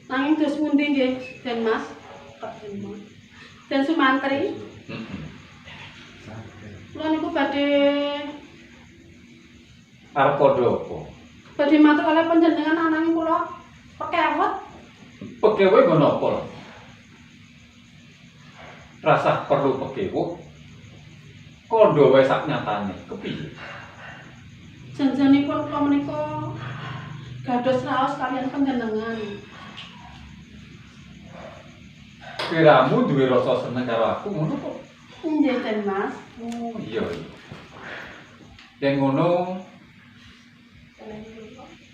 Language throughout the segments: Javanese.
Nanging dos pundi nggih, Den Mas? Den Sumantri. Kula niku badhe arep padha apa? badhe matur kalih panjenengan ananging kula pekewet. Pegewe nggo napa? Rasa perlu pegewu. Kondo wae sak nyatane. Kepiye? Janjanipun kula menika gados raos kaliyan panjenengan. Kiramu duwe rasa seneng karo aku ngono kok. Nggih, Den Mas. Oh iya. Yen ngono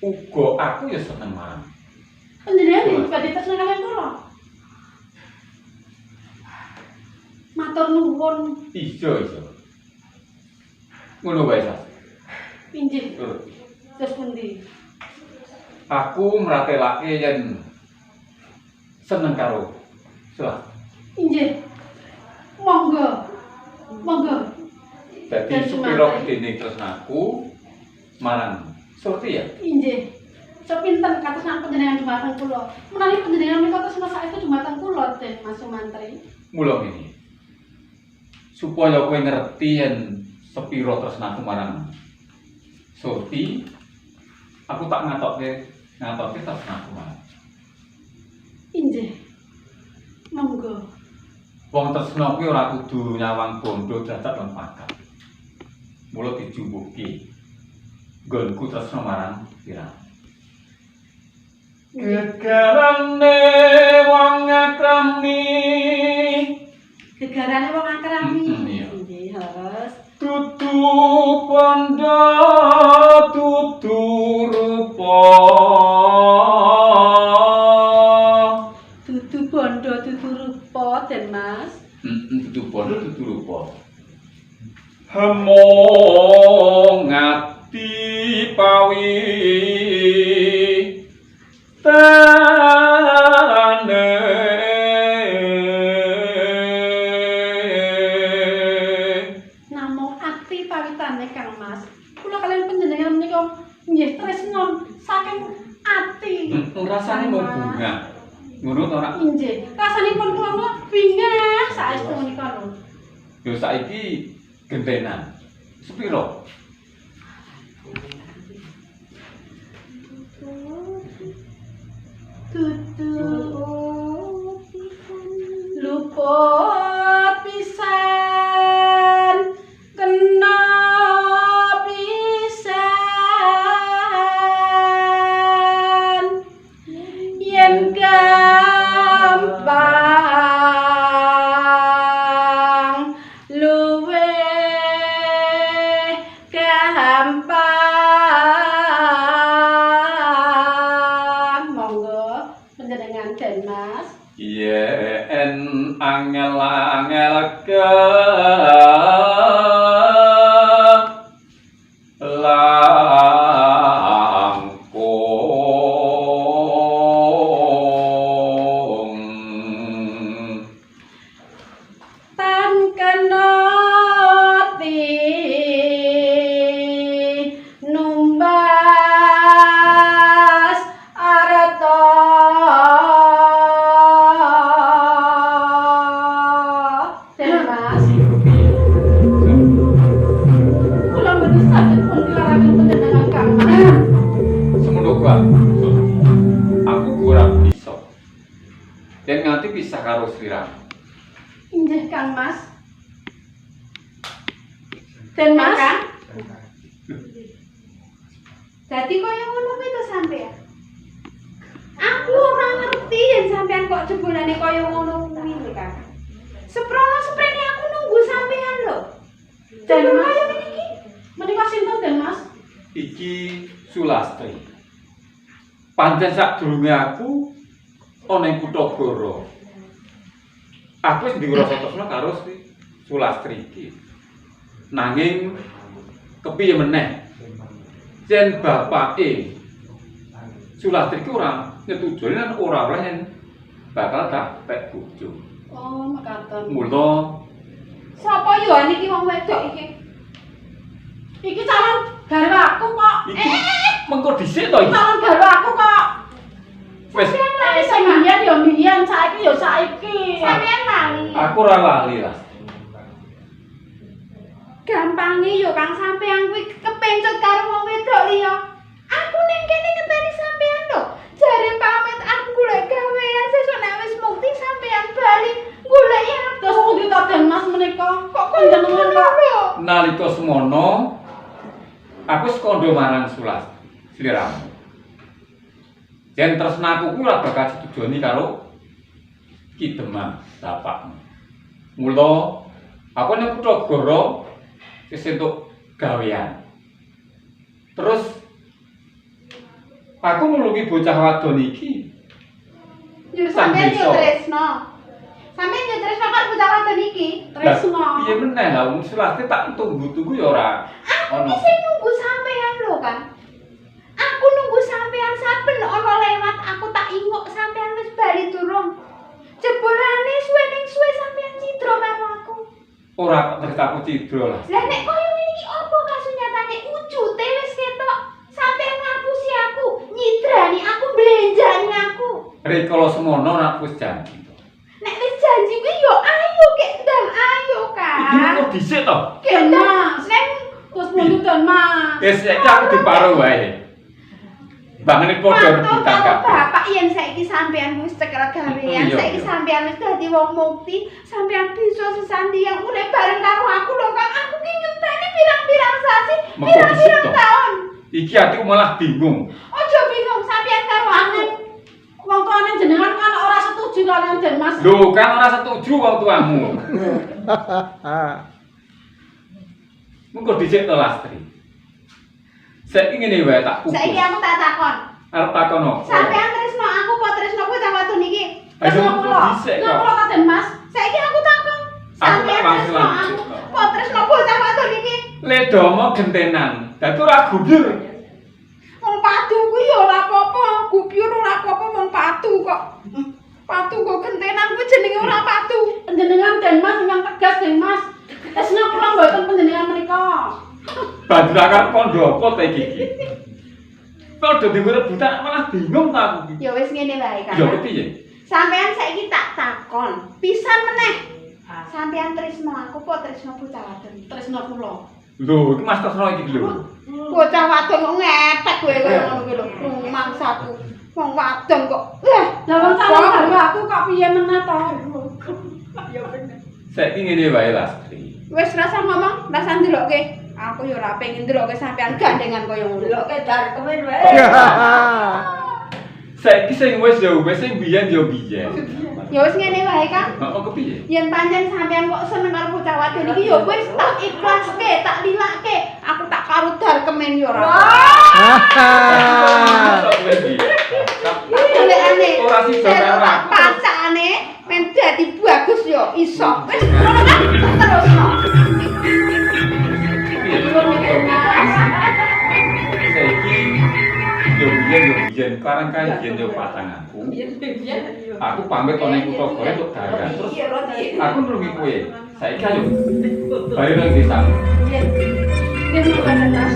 uga aku ya seneng marang. Panjenengan badhe tresna kaliyan kula. Matur nuwun. Iya. Ngono wae Sas. Injih. Terus pundi? Aku mratelake yen seneng karo Slas. Injih. Monggo. Dadi supira gedene tresnaku marang Surti ya. Injih. Sepinten katresnan panjenengan dumateng kula. Menawi panjenengan menika tresna saestu dumateng kula, Den Mas Sumantri. Mula ngene. Supaya kowe ngerti yen sepira tresnaku marang Surti, aku tak ngatokke tresnaku marang. Injih. Monggo. Wong tresna kuwi ora kudu nyawang bondo dadak lan pakat. Mula dijumbuhke nggonku tresna marang sira. Gegarane wong akrami. Gegarane wong akrami. Iya. Injih, harus. Tutu bondo tutu rupa. Dudu bondo dudu rupa, Den Mas. Tutu bondo tutu rupa. Hemong ati pawi tane Namung ati pawitane Kang Mas. Kula kaliyan panjenengan menika nggih tresna saking ati. rasane mau bunga. Ngono to ora? Injih. Rasanipun kula menika bingah saestu menika lho. Yo saiki gentenan. Sepiro? Luput pisan kena pisan yen gampang luwih gampang monggo panjenengan Den Mas. Yen angel-angel langkung Tan kenoti numbas arta Den Mas. Kula mboten saged pun kelaraken panjenengan Kang Mas. semono kuwi. Aku ora bisa. Yen nganti pisah karo sliramu. Injih Kang Mas. Den Mas. Dadi kaya ngono kuwi to sampean. Aku ora ngerti yen sampean kok jebolane kaya ngono kuwi lho, Kang. Seprono sprene aku nunggu sampean lho. Den Mas kaya niki. Menika sinten Den Mas? Iki Sulastri. Pancen sadurunge aku ana ing Kutagara. Aku wis duwe rasa tresna karo Sulastri iki. Nanging kepiye meneh? Yen bapake Sulastri iki ora nyetujoni lan ora oleh yen bakal tak pek bojo. Oh, mekaten. Mula Sapa yo niki wong wedok iki? Iki calon garwaku kok. iki mengko dhisik to iki. Calon garwaku kok. Wis Sing biyen saiki ya saiki. Sampean lali. Aku ora lali lah. Gampange yo Kang sampean kuwi kepencut karo wong wedok liya. Aku ning kene ngenteni sampean lho. Jare pamit aku golek gawean sesuk nek wis mukti sampean bali golek ya. Terus pundi ta Den Mas menika? Kok jenengan kok. Nalika semono aku wis kandha marang Sulas sliramu. Yen tresnaku kuwi ora bakal ditujoni karo Ki Demang bapakmu. Mula aku nek kutha Goro wis entuk gawean. Terus aku nulungi bocah wadon iki. Yo sampean yo tresno. Sampean yo tresno karo bocah wadon iki. Tresno. Piye meneh lah wong Sulaste tak tunggu-tunggu ya ora Aku iki sing nunggu sampean lho kan. Aku nunggu sampean saben ana lewat aku tak ingok sampean wis bali durung. Jebolane suwe sampean cidro karo aku. ora kok terus aku cidro lah. Lah nek koyo ngene iki opo kasunyatane wujute wis ketok. Sampean ngapusi aku, nyidrani aku, blenjani aku. Rikala semono aku wis janji. Nek wis janji kuwi yo ayo kek ndang ayo Iki kan. kok dhisik to? Den Mas. Nek Terus pundi Den Mas? Wis saiki aku diparo wae. Bangane padha rebutan karo kabeh. bapak yen saiki sampean wis cekel gawean, Iya, saiki iya. sampean wis dadi wong mukti, sampean bisa sesandian urip bareng karo aku lho Kang. Aku ki ngenteni pirang-pirang sasi, Mengko pirang-pirang dhisik to. taun. Iki atiku malah bingung. Ojo bingung sampean karo aku. Wong tuane jenengan kan ora setuju kalian Den Mas. Lho, kan ora setuju wong tuamu. Mengko dhisik to Lastri. Saiki ngene wae tak pupus. Saiki aku tak takon. Arep takon opo? Sampean tresno aku apa tresno kowe cah wadon iki? Ayo Terus mengko kula. dhisik Lah kok. kula ta Den Mas. Saiki aku takon. Aku Sampean tak tresno wangsul aku dhisik. apa tresno bocah wadon iki? Ledomo gentenan. Dadi ora gubyur. Wong padu kuwi ya ora apa-apa, gubyur ora apa-apa wong padu kok. Padu kok gentenan kuwi jenenge ora padu. Panjenengan Den Mas yang tegas Den Mas. Esna kula mboten panjenengan menika. Bandrakan kondo apa ta iki? Padha dienggo rebutan malah bingung ta aku iki. Ya wis ngene wae kan. Ya kepiye? Sampean saiki tak takon, pisan meneh. Sampean tresno aku apa tresno bocah wadon? Tresno kula. Lho, iki Mas Tresno iki lho. Bocah wadon kok ngepek kowe kaya ngono ki lho. Mangsaku. Wong wadon kok. Lah wong calon garwa aku kok piye meneh to? Saiki ngene wae Lastri. Wis rasa ngomong, rasa ndelokke. Aku ya ora pengen ndelokke sampean gandengan kaya ngono. Ndelokke dar kemen wae. Saiki sing wis ya wis sing biyen ya biyen. Ya wis ngene wae kan. Heeh, kepiye? Yen pancen sampean kok seneng karo bocah wadon iki ya wis tak ikhlaske, tak lilakke. Aku tak karudar kemen ya ora. Kok kowe iki? Golekane. Ora sida karo aku. Pacane men dadi bagus ya iso. Wis ngono kan terusno. Saiki yo biyen karang kan biyen yo pasanganku. Aku pamit ana ing kutha Korea untuk dagang. Terus aku nulungi kowe. Saiki ayo. Bali nang desa. Yen. Yen kula Den Mas.